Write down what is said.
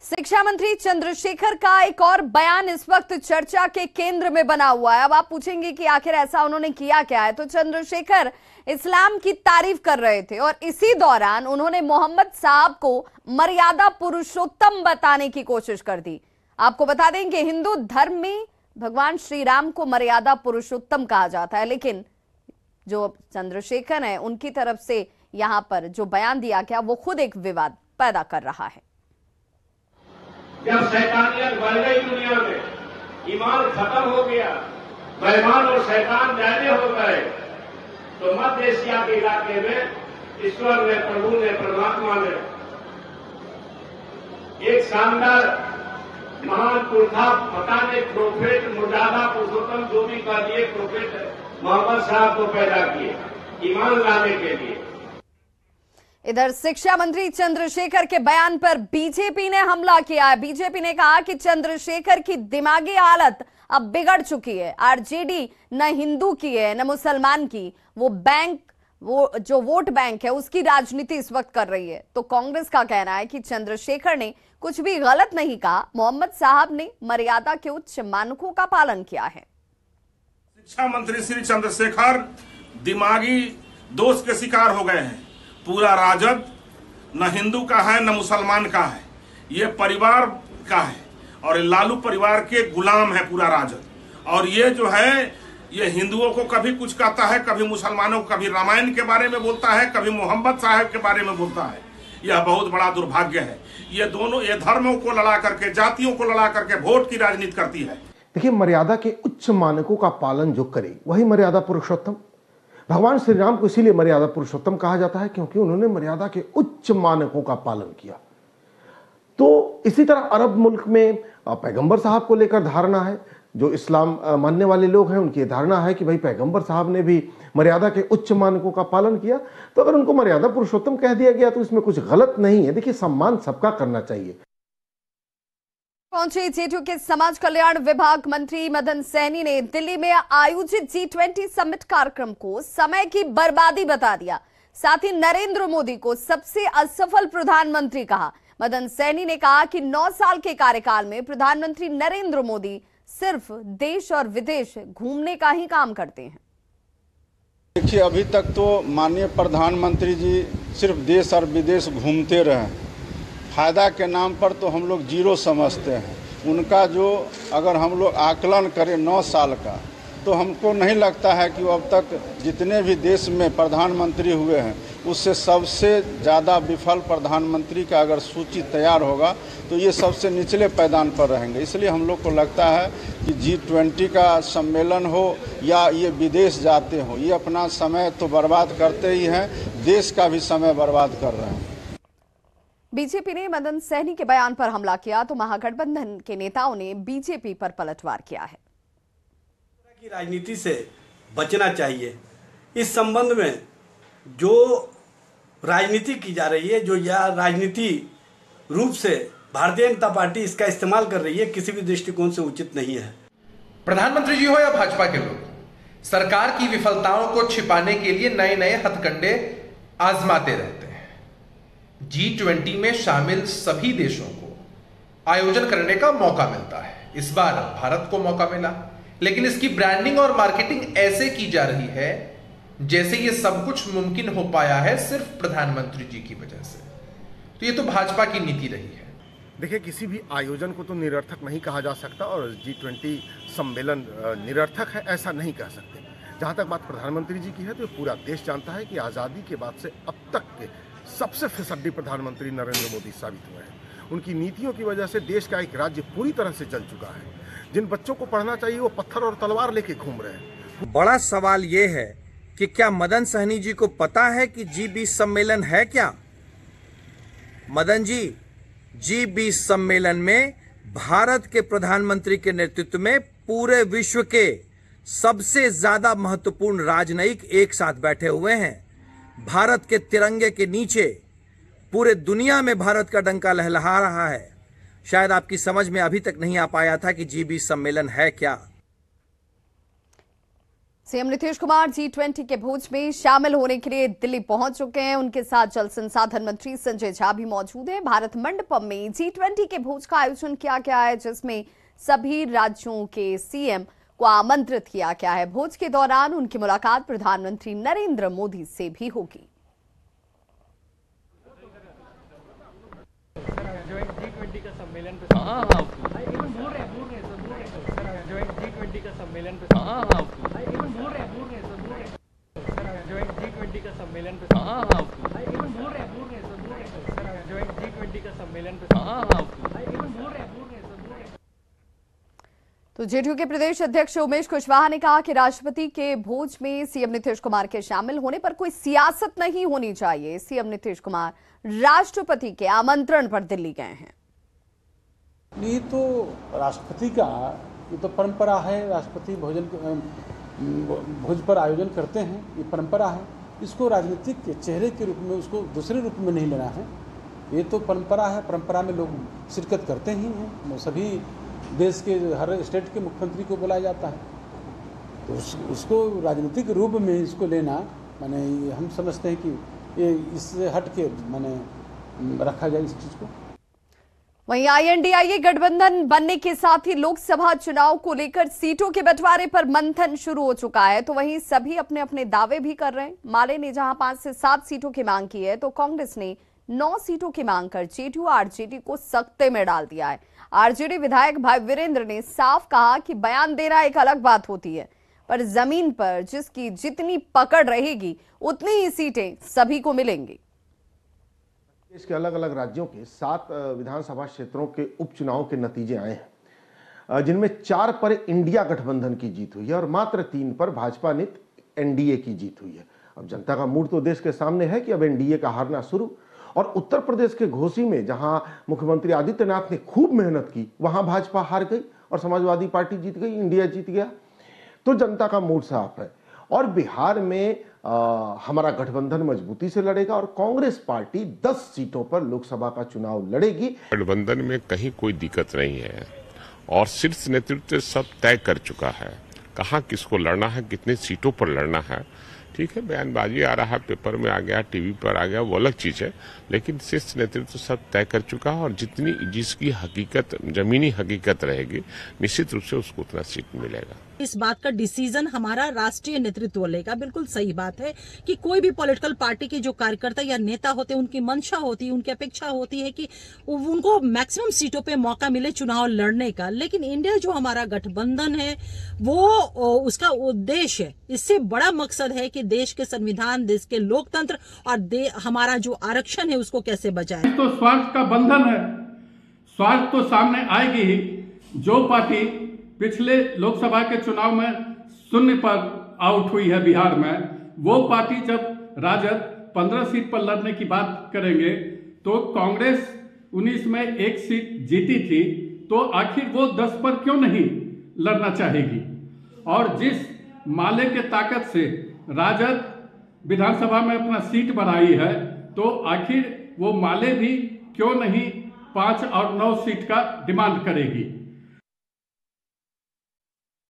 शिक्षा मंत्री चंद्रशेखर का एक और बयान इस वक्त चर्चा के केंद्र में बना हुआ है। अब आप पूछेंगे कि आखिर ऐसा उन्होंने किया क्या है, तो चंद्रशेखर इस्लाम की तारीफ कर रहे थे और इसी दौरान उन्होंने मोहम्मद साहब को मर्यादा पुरुषोत्तम बताने की कोशिश कर दी। आपको बता दें कि हिंदू धर्म में भगवान श्री राम को मर्यादा पुरुषोत्तम कहा जाता है, लेकिन जो चंद्रशेखर है उनकी तरफ से यहां पर जो बयान दिया गया वो खुद एक विवाद पैदा कर रहा है। जब शैतानियत बढ़ गई दुनिया में, ईमान खत्म हो गया, मेहमान और शैतान ज्यादा हो गए, तो मध्य एशिया के इलाके में ईश्वर ने, प्रभु ने, परमात्मा ने एक शानदार महान पुरखा, पता नहीं प्रोफेट, मुर्दादा पुरुषोत्तम जो भी कह दिए, प्रोफेट मोहम्मद साहब को पैदा किए ईमान लाने के लिए। इधर शिक्षा मंत्री चंद्रशेखर के बयान पर बीजेपी ने हमला किया है। बीजेपी ने कहा कि चंद्रशेखर की दिमागी हालत अब बिगड़ चुकी है। आरजेडी न हिंदू की है न मुसलमान की, वो जो वोट बैंक है उसकी राजनीति इस वक्त कर रही है। तो कांग्रेस का कहना है कि चंद्रशेखर ने कुछ भी गलत नहीं कहा, मोहम्मद साहब ने मर्यादा के उच्च मानकों का पालन किया है। शिक्षा मंत्री श्री चंद्रशेखर दिमागी दोष के शिकार हो गए हैं। पूरा राजद न हिंदू का है न मुसलमान का है, ये परिवार का है और लालू परिवार के गुलाम है पूरा राजद। और ये जो है ये हिंदुओं को कभी कुछ कहता है, कभी मुसलमानों को, कभी रामायण के बारे में बोलता है, कभी मोहम्मद साहब के बारे में बोलता है। यह बहुत बड़ा दुर्भाग्य है। ये दोनों ये धर्मों को लड़ा करके, जातियों को लड़ा करके वोट की राजनीति करती है। देखिए, मर्यादा के उच्च मानकों का पालन जो करे वही मर्यादा पुरुषोत्तम। भगवान श्री राम को इसीलिए मर्यादा पुरुषोत्तम कहा जाता है क्योंकि उन्होंने मर्यादा के उच्च मानकों का पालन किया। तो इसी तरह अरब मुल्क में पैगंबर साहब को लेकर धारणा है, जो इस्लाम मानने वाले लोग हैं उनकी धारणा है कि भाई पैगंबर साहब ने भी मर्यादा के उच्च मानकों का पालन किया, तो अगर उनको मर्यादा पुरुषोत्तम कह दिया गया तो इसमें कुछ गलत नहीं है। देखिए, सम्मान सबका करना चाहिए। पहुंचे जेडीयू के समाज कल्याण विभाग मंत्री मदन सहनी ने दिल्ली में आयोजित G20 समिट कार्यक्रम को समय की बर्बादी बता दिया। साथ ही नरेंद्र मोदी को सबसे असफल प्रधानमंत्री कहा। मदन सहनी ने कहा कि 9 साल के कार्यकाल में प्रधानमंत्री नरेंद्र मोदी सिर्फ देश और विदेश घूमने का ही काम करते हैं। देखिए, अभी तक तो माननीय प्रधानमंत्री जी सिर्फ देश और विदेश घूमते रहे। फायदा के नाम पर तो हम लोग जीरो समझते हैं। उनका जो अगर हम लोग आकलन करें 9 साल का, तो हमको नहीं लगता है कि वो अब तक जितने भी देश में प्रधानमंत्री हुए हैं उससे सबसे ज़्यादा विफल प्रधानमंत्री का अगर सूची तैयार होगा तो ये सबसे निचले पैदान पर रहेंगे। इसलिए हम लोग को लगता है कि G20 का सम्मेलन हो या ये विदेश जाते हो, ये अपना समय तो बर्बाद करते ही हैं, देश का भी समय बर्बाद कर रहे हैं। बीजेपी ने मदन सहनी के बयान पर हमला किया तो महागठबंधन के नेताओं ने बीजेपी पर पलटवार किया है। की राजनीति से बचना चाहिए। इस संबंध में जो राजनीति की जा रही है, जो यह राजनीति रूप से भारतीय जनता पार्टी इसका इस्तेमाल कर रही है, किसी भी दृष्टिकोण से उचित नहीं है। प्रधानमंत्री जी हो या भाजपा के लोग, सरकार की विफलताओं को छिपाने के लिए नए नए हथकंडे आजमाते रहते हैं। G20 में शामिल सभी देशों को आयोजन करने का मौका मिलता है। इस बार भारत को मौका मिला, लेकिन इसकी ब्रांडिंग और मार्केटिंग ऐसे की जा रही है जैसे ये सब कुछ मुमकिन हो पाया है सिर्फ प्रधानमंत्री जी की वजह से। तो ये तो भाजपा की नीति रही है। देखिए, किसी भी आयोजन को तो निरर्थक नहीं कहा जा सकता और G20 सम्मेलन निरर्थक है ऐसा नहीं कह सकते। जहां तक बात प्रधानमंत्री जी की है तो पूरा देश जानता है कि आज़ादी के बाद से अब तक के सबसे फिसड्डी प्रधानमंत्री नरेंद्र मोदी साबित हुए हैं। उनकी नीतियों की वजह से देश का एक राज्य पूरी तरह से जल चुका है। जिन बच्चों को पढ़ना चाहिए वो पत्थर और तलवार लेके घूम रहे हैं। बड़ा सवाल ये है कि क्या मदन सहनी जी को पता है कि G20 सम्मेलन है क्या? मदन जी, G20 सम्मेलन में भारत के प्रधानमंत्री के नेतृत्व में पूरे विश्व के सबसे ज्यादा महत्वपूर्ण राजनयिक एक साथ बैठे हुए हैं। भारत के तिरंगे के नीचे पूरे दुनिया में भारत का डंका लहलहा रहा है। शायद आपकी समझ में अभी तक नहीं आ पाया था कि G20 सम्मेलन है क्या। सीएम नीतीश कुमार G20 के भोज में शामिल होने के लिए दिल्ली पहुंच चुके हैं। उनके साथ जल संसाधन मंत्री संजय झा भी मौजूद हैं। भारत मंडपम में G20 के भोज का आयोजन किया गया है, जिसमें सभी राज्यों के सीएम को आमंत्रित किया गया है। भोज के दौरान उनकी मुलाकात प्रधानमंत्री नरेंद्र मोदी से भी होगी। G20 का सम्मेलन तो जेडीयू के प्रदेश अध्यक्ष उमेश कुशवाहा ने कहा कि राष्ट्रपति के भोज में सीएम नीतीश कुमार के शामिल होने पर कोई सियासत नहीं होनी चाहिए। सीएम नीतीश कुमार राष्ट्रपति के आमंत्रण पर दिल्ली गए हैं। ये तो राष्ट्रपति का ये तो परंपरा है, राष्ट्रपति भोज पर आयोजन करते हैं, ये परंपरा है। इसको राजनीतिक के चेहरे के रूप में, उसको दूसरे रूप में नहीं लेना है। ये तो परंपरा है, परंपरा में लोग शिरकत करते ही हैं। सभी देश के हर स्टेट के मुख्यमंत्री को बुलाया जाता है, तो उसको राजनीतिक रूप में इसको लेना, माने हम समझते हैं कि ये इससे हट के माने रखा जाए इस चीज़ को। वहीं INDIA गठबंधन बनने के साथ ही लोकसभा चुनाव को लेकर सीटों के बंटवारे पर मंथन शुरू हो चुका है। तो वहीं सभी अपने अपने दावे भी कर रहे हैं। माले ने जहां 5 से 7 सीटों की मांग की है, तो कांग्रेस ने 9 सीटों की मांग कर जेडीयू आरजेडी को सकते में डाल दिया है। आरजेडी विधायक भाई वीरेंद्र ने साफ कहा कि बयान देना एक अलग बात होती है, पर जमीन पर जिसकी जितनी पकड़ रहेगी उतनी ही सीटें सभी को मिलेंगी। देश के अलग अलग राज्यों के 7 विधानसभा क्षेत्रों के उपचुनाव के नतीजे आए हैं, जिनमें 4 पर इंडिया गठबंधन की जीत हुई है और मात्र 3 पर भाजपा नित एनडीए की जीत हुई है। अब जनता का मूड तो देश के सामने है कि अब एनडीए का हारना शुरू। और उत्तर प्रदेश के घोसी में जहां मुख्यमंत्री आदित्यनाथ ने खूब मेहनत की, वहां भाजपा हार गई और समाजवादी पार्टी जीत गई, इंडिया जीत गया। तो जनता का मूड साफ है। और बिहार में हमारा गठबंधन मजबूती से लड़ेगा और कांग्रेस पार्टी 10 सीटों पर लोकसभा का चुनाव लड़ेगी। गठबंधन में कहीं कोई दिक्कत नहीं है और शीर्ष नेतृत्व सब तय कर चुका है, कहां किसको लड़ना है, कितनी सीटों पर लड़ना है। ठीक है, बयानबाजी आ रहा है, पेपर में आ गया, टीवी पर आ गया, वो अलग चीज है, लेकिन शीर्ष नेतृत्व सब तय कर चुका है और जिसकी हकीकत, जमीनी हकीकत रहेगी, निश्चित रूप से उसको उतना सीट मिलेगा। इस बात का डिसीजन हमारा राष्ट्रीय नेतृत्व लेगा। बिल्कुल सही बात है कि कोई भी पॉलिटिकल पार्टी के जो कार्यकर्ता या नेता होते हैं, उनकी मंशा होती है, उनकी अपेक्षा होती है कि उनको मैक्सिमम सीटों पे मौका मिले चुनाव लड़ने का। लेकिन इंडिया जो हमारा गठबंधन है, वो उसका उद्देश्य, इससे बड़ा मकसद है कि देश के संविधान, देश के लोकतंत्र और हमारा जो आरक्षण है उसको कैसे बचाए। तो स्वार्थ का बंधन है, स्वार्थ तो सामने आएगी ही। जो पार्टी पिछले लोकसभा के चुनाव में 0 पर आउट हुई है बिहार में, वो पार्टी जब राजद 15 सीट पर लड़ने की बात करेंगे, तो कांग्रेस 19 में 1 सीट जीती थी, तो आखिर वो 10 पर क्यों नहीं लड़ना चाहेगी। और जिस माले के ताकत से राजद विधानसभा में अपना सीट बढ़ाई है, तो आखिर वो माले भी क्यों नहीं 5 और 9 सीट का डिमांड करेगी।